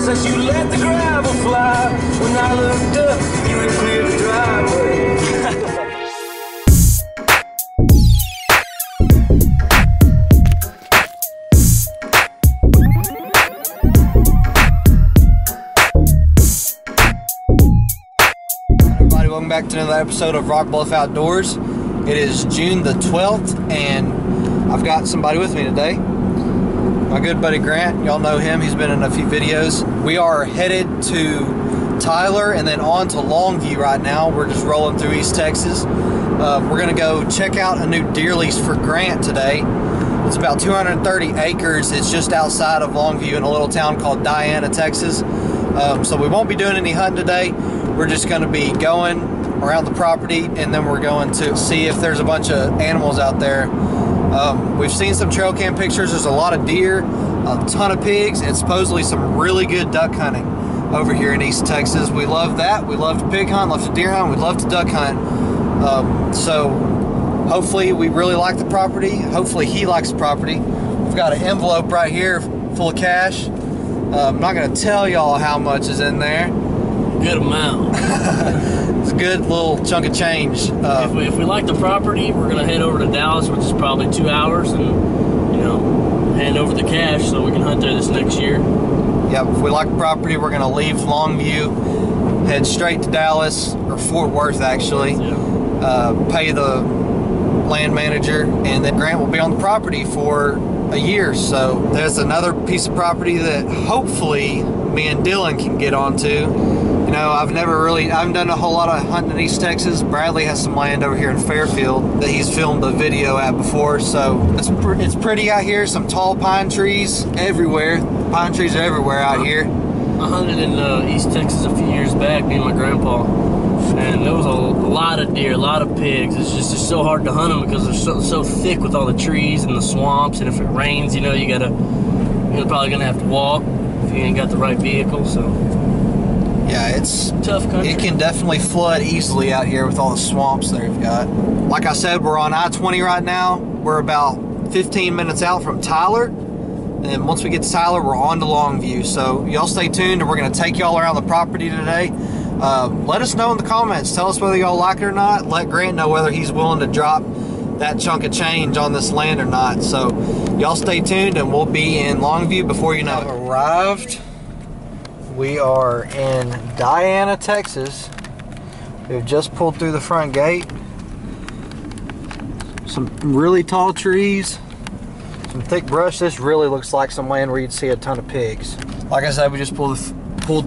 stars as you let the gravel fly. When I looked up, you had cleared the driveway. Everybody, welcome back to another episode of Rock Bluff Outdoors. It is June the 12th, and I've got somebody with me today. My good buddy Grant. Y'all know him. He's been in a few videos. We are headed to Tyler and then on to Longview right now. We're just rolling through East Texas. We're going to go check out a new deer lease for Grant today. It's about 230 acres. It's just outside of Longview in a little town called Diana, Texas. So we won't be doing any hunting today. We're just going to be going around the property, and then we're going to see if there's a bunch of animals out there. We've seen some trail cam pictures. There's a lot of deer, a ton of pigs, and supposedly some really good duck hunting over here in East Texas. We love that. We love to pig hunt, love to deer hunt, we love to duck hunt. So hopefully we really like the property. Hopefully he likes the property. We've got an envelope right here full of cash. I'm not going to tell y'all how much is in there. Good amount. It's a good little chunk of change. If we like the property, we're gonna head over to Dallas, which is probably 2 hours, and hand over the cash so we can hunt there this next year. Yep. If we like the property, we're gonna leave Longview, head straight to Dallas or Fort Worth actually. Pay the land manager, and then Grant will be on the property for a year. So there's another piece of property that hopefully me and Dylan can get onto. You know, I haven't done a whole lot of hunting in East Texas. Bradley has some land over here in Fairfield that he's filmed a video at before, so it's pretty out here. Some tall pine trees everywhere. Pine trees are everywhere out here. I hunted in East Texas a few years back, me and my grandpa, and there was a lot of deer, a lot of pigs. It's just so hard to hunt them because they're so thick with all the trees and the swamps, and if it rains, you're probably gonna have to walk if you ain't got the right vehicle. So yeah, it's tough country. It can definitely flood easily out here with all the swamps that we've got. Like I said, we're on I-20 right now. We're about 15 minutes out from Tyler, and once we get to Tyler, we're on to Longview. So y'all stay tuned, and we're going to take y'all around the property today. Let us know in the comments. Tell us whether y'all like it or not. Let Grant know whether he's willing to drop that chunk of change on this land or not. So y'all stay tuned, and we'll be in Longview before you know it. Arrived. We are in Diana, Texas. We've just pulled through the front gate. Some really tall trees, some thick brush. This really looks like some land where you'd see a ton of pigs. Like I said, we just pulled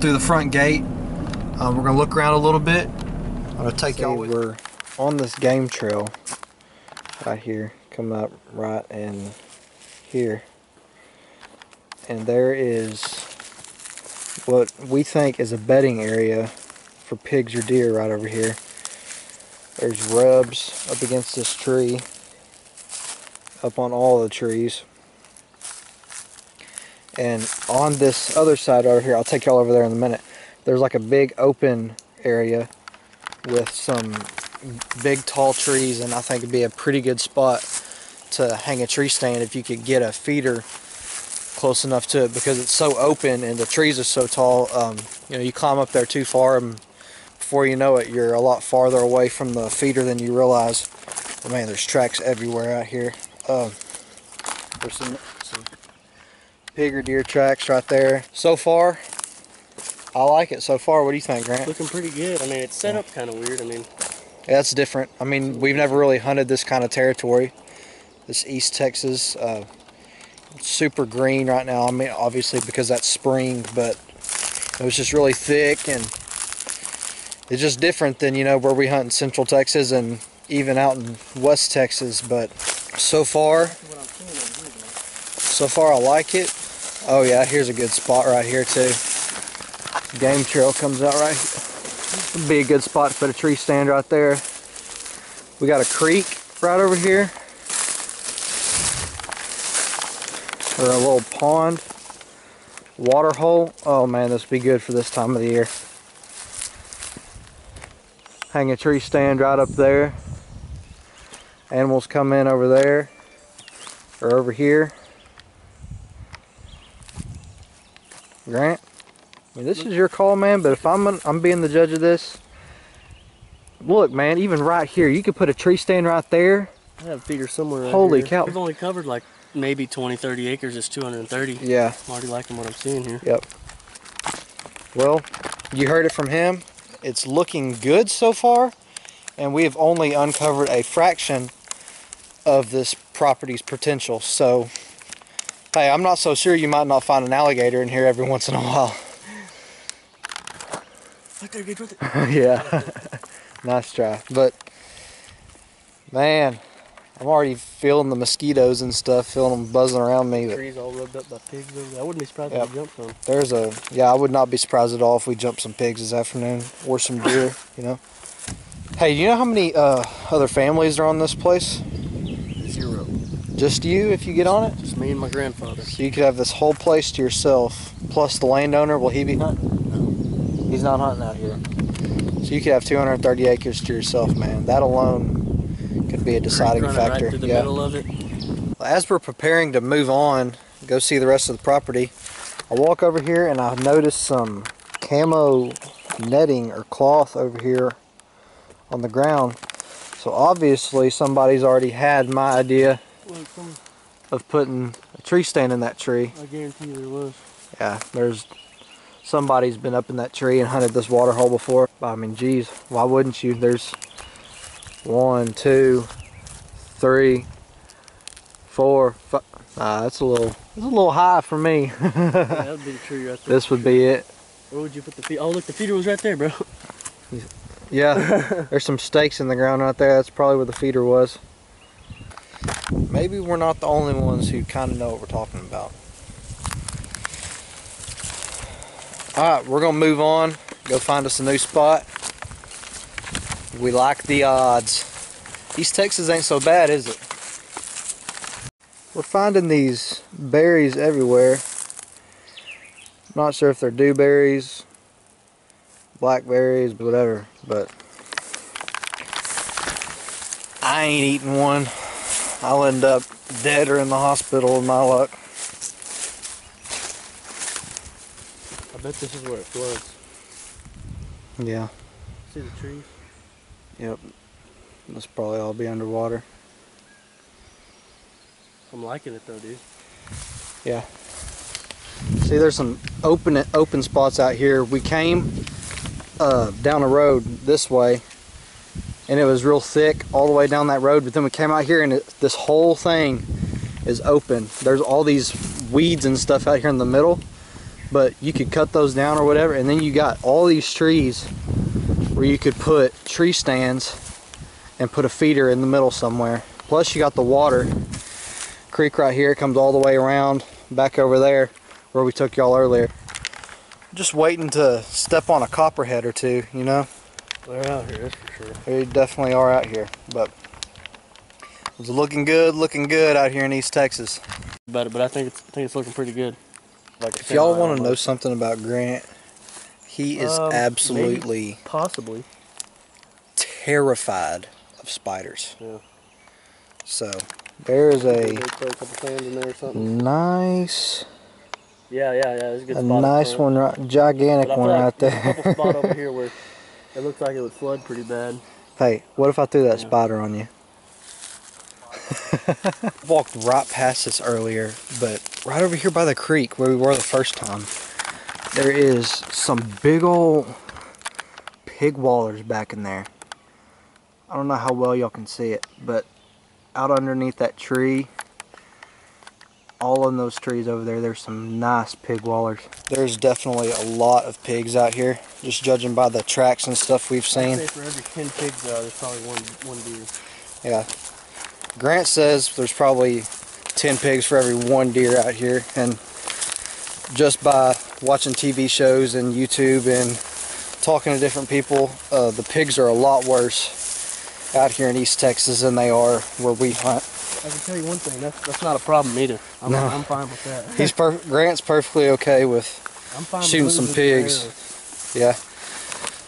through the front gate. We're gonna look around a little bit. I'm gonna take y'all with. We're on this game trail right here, coming up right in here, and there is what we think is a bedding area for pigs or deer right over here. There's rubs up against this tree, up on all the trees. And on this other side over here, I'll take y'all over there in a minute, there's like a big open area with some big tall trees, and I think it'd be a pretty good spot to hang a tree stand if you could get a feeder close enough to it, because it's so open and the trees are so tall. You climb up there too far, and before you know it, you're a lot farther away from the feeder than you realize. Oh man, there's tracks everywhere out here. There's some pig or deer tracks right there. So far, I like it so far. What do you think, Grant? Looking pretty good. I mean, it's set up kind of weird. Yeah, it's different. I mean, we've never really hunted this kind of territory. This East Texas. Super green right now. I mean, obviously because that's spring, but it was just really thick, and it's just different than where we hunt in Central Texas and even out in West Texas. But so far I like it. Oh yeah, here's a good spot right here too. Game trail comes out right here. Would be a good spot to put a tree stand right there. We got a creek right over here, or a little pond, water hole. Oh man, this would be good for this time of the year. Hang a tree stand right up there. Animals come in over there or over here. Grant? I mean, this is your call, man, but if I'm being the judge of this, look, man, even right here, you could put a tree stand right there. I have feeder somewhere right Holy here. cow. We've only covered like maybe 20, 30 acres. It's 230. Yeah. I'm already liking what I'm seeing here. Yep. Well, you heard it from him. It's looking good so far, and we have only uncovered a fraction of this property's potential. So, hey, I'm not so sure you might not find an alligator in here every once in a while. Right there, Gage, right there. Yeah. Nice try. But, man, I'm already feeling the mosquitoes and stuff, feeling them buzzing around me. But Trees all rubbed up by pigs over there. I wouldn't be surprised Yep. if we jumped some. there's I would not be surprised at all if we jumped some pigs this afternoon, or some deer, you know. Hey, do you know how many other families are on this place? 0. Just you if you get on it? Just me and my grandfather. So you could have this whole place to yourself, plus the landowner. Will he be hunting? No. He's not hunting out here. So you could have 230 acres to yourself, man. That alone could be a deciding Running factor. right through the Yeah. middle of it. As we're preparing to move on, go see the rest of the property, I walk over here and I notice some camo netting or cloth over here on the ground. So obviously somebody's already had my idea of putting a tree stand in that tree. I guarantee you there was. Yeah, somebody's been up in that tree and hunted this water hole before. I mean, geez, why wouldn't you? There's 1, 2, 3, 4, 5. That's a little high for me. Yeah, that would be the tree right there. This would be it. Where would you put the feeder? Oh, look, the feeder was right there, bro. Yeah, there's some stakes in the ground right there. That's probably where the feeder was. Maybe we're not the only ones who kind of know what we're talking about. Alright, we're going to move on. Go find us a new spot. We like the odds. East Texas ain't so bad, is it? We're finding these berries everywhere. I'm not sure if they're dewberries, blackberries, whatever, but I ain't eating one. I'll end up dead or in the hospital with my luck. I bet this is where it floods. Yeah. See the trees? Yep. This probably all be underwater. I'm liking it though, dude. Yeah. See, there's some open spots out here. We came down the road this way, and it was real thick all the way down that road. But then we came out here, and this whole thing is open. There's all these weeds and stuff out here in the middle, but you could cut those down or whatever. And then you got all these trees where you could put tree stands and put a feeder in the middle somewhere. Plus, you got the water. Creek right here comes all the way around back over there where we took y'all earlier. Just waiting to step on a copperhead or two, you know. They're out here, that's for sure. They definitely are out here, but it's looking good out here in East Texas. But I think it's looking pretty good. Like If y'all want to know something about Grant, he is absolutely maybe, possibly terrified of spiders. Yeah. So there is Maybe throw a couple fans in there or something. nice. Yeah, there's a good A spot. nice one, right, gigantic But I feel one like right there's a couple there. spot over here where it looks like it would flood pretty bad. Hey, what if I threw that spider on you? Walked right past this earlier, but right over here by the creek where we were the first time, there is some big old pig wallers back in there. I don't know how well y'all can see it, but out underneath that tree, all in those trees over there, there's some nice pig wallers. There's definitely a lot of pigs out here, just judging by the tracks and stuff we've seen. I'd say for every 10 pigs there's probably one deer. Yeah. Grant says there's probably 10 pigs for every one deer out here, and just by watching TV shows and YouTube and talking to different people, the pigs are a lot worse out here in East Texas than they are where we hunt. I can tell you one thing, that's not a problem either. I'm fine with that. Grant's perfectly okay with I'm fine shooting with some losing pigs. Yeah.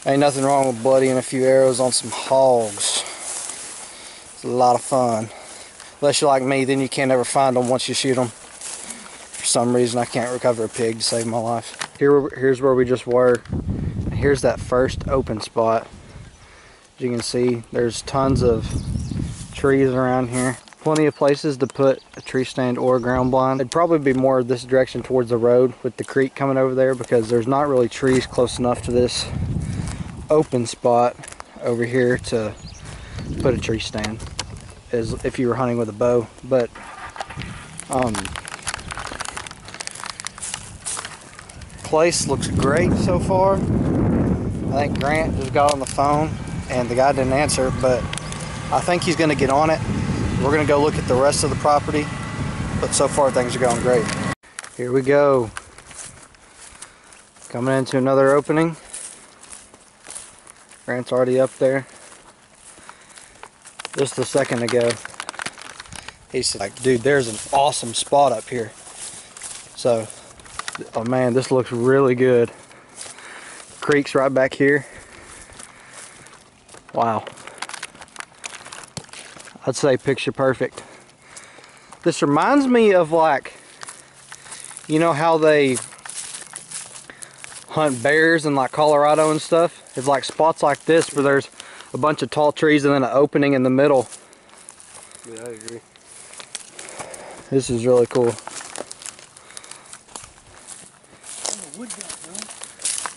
Ain't nothing wrong with bloodying a few arrows on some hogs. It's a lot of fun. Unless you're like me, then you can't ever find them once you shoot them. For some reason, I can't recover a pig to save my life. Here's where we just were. Here's that first open spot. As you can see, there's tons of trees around here. Plenty of places to put a tree stand or a ground blind. It'd probably be more this direction towards the road with the creek coming over there, because there's not really trees close enough to this open spot over here to put a tree stand, as if you were hunting with a bow. But place looks great so far. I think Grant just got on the phone and the guy didn't answer, but I think he's going to get on it. We're going to go look at the rest of the property, but so far things are going great. Here we go. Coming into another opening. Grant's already up there. Just a second ago, he said, like, dude, there's an awesome spot up here. So, oh man, this looks really good. Creek's right back here. Wow. I'd say picture perfect. This reminds me of, like, you know how they hunt bears in like Colorado and stuff? It's like spots like this where there's a bunch of tall trees and then an opening in the middle. Yeah, I agree. This is really cool. A wood duck, bro.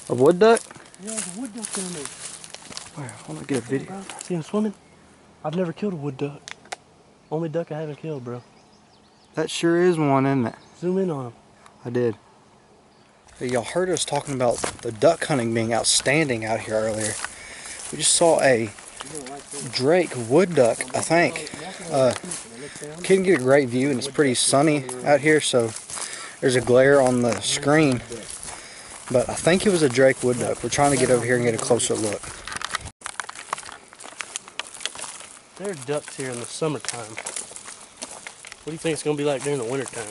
A wood duck? Yeah, there's a wood duck down there. Where? I want to get a video. Bro. See him swimming? I've never killed a wood duck. Only duck I haven't killed, bro. That sure is one, isn't it? Zoom in on him. I did. Y'all heard us talking about the duck hunting being outstanding out here earlier. We just saw a Drake wood duck, I think. Couldn't get a great view, and it's pretty sunny out here, so there's a glare on the screen. But I think it was a Drake wood duck. We're trying to get over here and get a closer look. There are ducks here in the summertime. What do you think it's going to be like during the wintertime?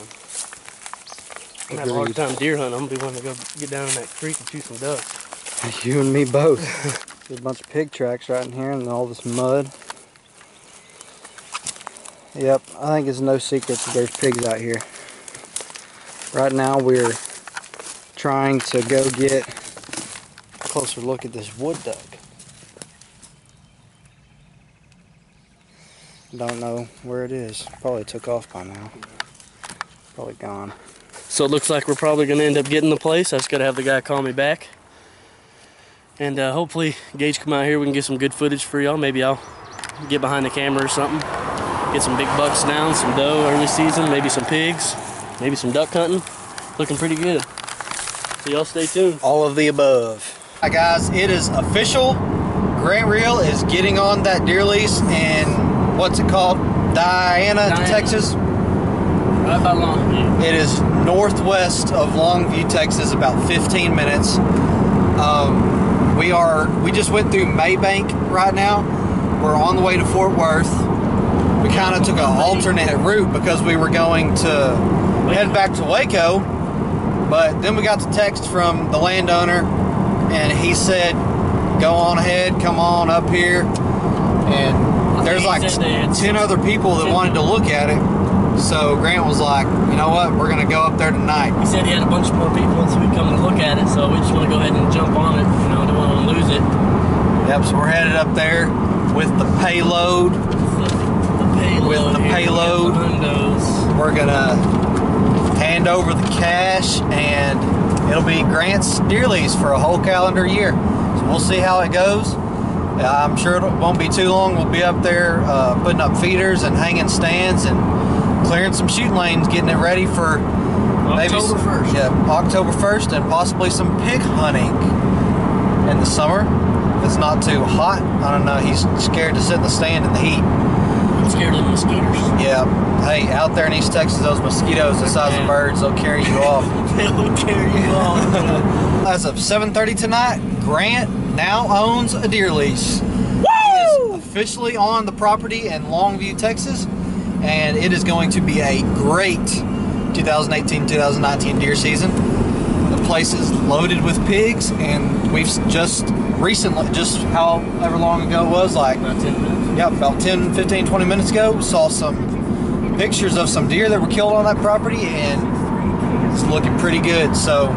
I'm going to have a hard time deer hunting. I'm going to be wanting to go get down in that creek and shoot some ducks. You and me both. There's a bunch of pig tracks right in here and all this mud. Yep, I think it's no secret that there's pigs out here. Right now we're trying to go get a closer look at this wood duck. Don't know where it is. Probably took off by now. Probably gone. So it looks like we're probably going to end up getting the place. I just got to have the guy call me back. And hopefully Gage come out here, we can get some good footage for y'all. Maybe I'll get behind the camera or something. Get some big bucks down, some doe early season, maybe some pigs, maybe some duck hunting. Looking pretty good. So y'all stay tuned. All of the above. Hi guys, it is official. Grant Reel is getting on that deer lease in, what's it called? Diana, Texas. Right by Longview. It is northwest of Longview, Texas, about 15 minutes. We just went through Maybank right now. We're on the way to Fort Worth. We kind of took an alternate route because we were going to head back to Waco, but then we got the text from the landowner and he said, go on ahead, come on up here. And there's like 10 other people that wanted to look at it. So Grant was like, you know what, we're going to go up there tonight. He said he had a bunch more people, so we come to look at it, so we just want to go ahead and jump on it. You know, don't want to lose it. Yep, so we're headed up there with the payload. With the payload. We're going to hand over the cash, and it'll be Grant's deer lease for a whole calendar year. So we'll see how it goes. I'm sure it won't be too long. We'll be up there putting up feeders and hanging stands and clearing some shooting lanes, getting it ready for maybe October 1st. Yeah, October 1st, and possibly some pig hunting in the summer. If it's not too hot. I don't know. He's scared to sit in the stand in the heat. I'm scared of the mosquitoes. Yeah. Hey, out there in East Texas, those mosquitoes the size of birds, they'll carry you off. They'll carry you off. As of 7:30 tonight, Grant now owns a deer lease. Woo! He is officially on the property in Longview, Texas, and it is going to be a great 2018-2019 deer season. The place is loaded with pigs, and we've just recently, just however long ago it was, like About 10 minutes. yeah, about 10, 15, 20 minutes ago, saw some pictures of some deer that were killed on that property, and it's looking pretty good. So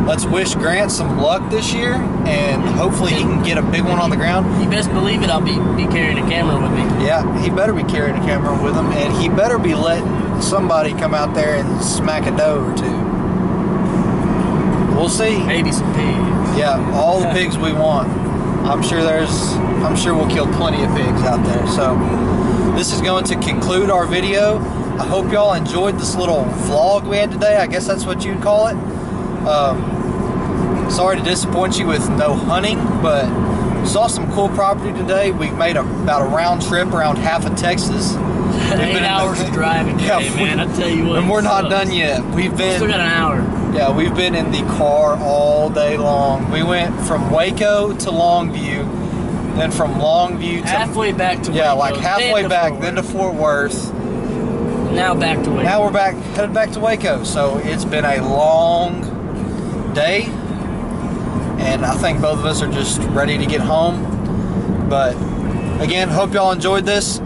let's wish Grant some luck this year, and hopefully he can get a big one on the ground. You best believe it, I'll be carrying a camera with me. Yeah, he better be carrying a camera with him, and he better be letting somebody come out there and smack a doe or two. We'll see. Maybe some pigs. Yeah, all the pigs we want. I'm sure we'll kill plenty of pigs out there. So this is going to conclude our video. I hope y'all enjoyed this little vlog we had today. I guess that's what you'd call it. Sorry to disappoint you with no hunting, but saw some cool property today. We made about a round trip around half of Texas. 8 hours of driving today, man. I tell you what. And we're not done yet. Still got an hour. Yeah, we've been in the car all day long. We went from Waco to Longview, then from Longview to halfway back to Waco. Yeah, like halfway back, then to Fort Worth. Now back to Waco. Now we're headed back to Waco. So it's been a long day, and I think both of us are just ready to get home. But again, hope y'all enjoyed this.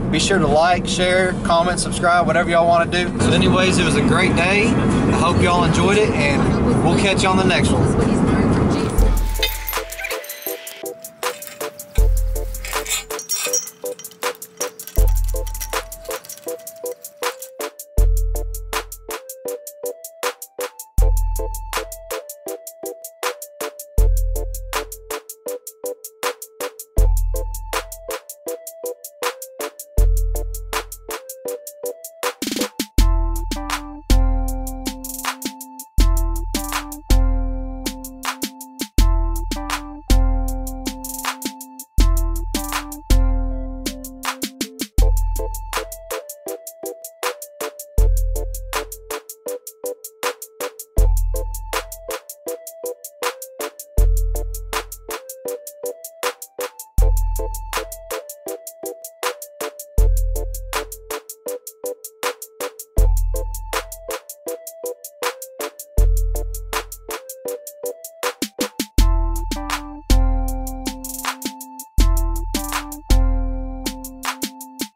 Be sure to like, share, comment, subscribe, whatever y'all want to do. So anyways, it was a great day. I hope y'all enjoyed it, and we'll catch you on the next one.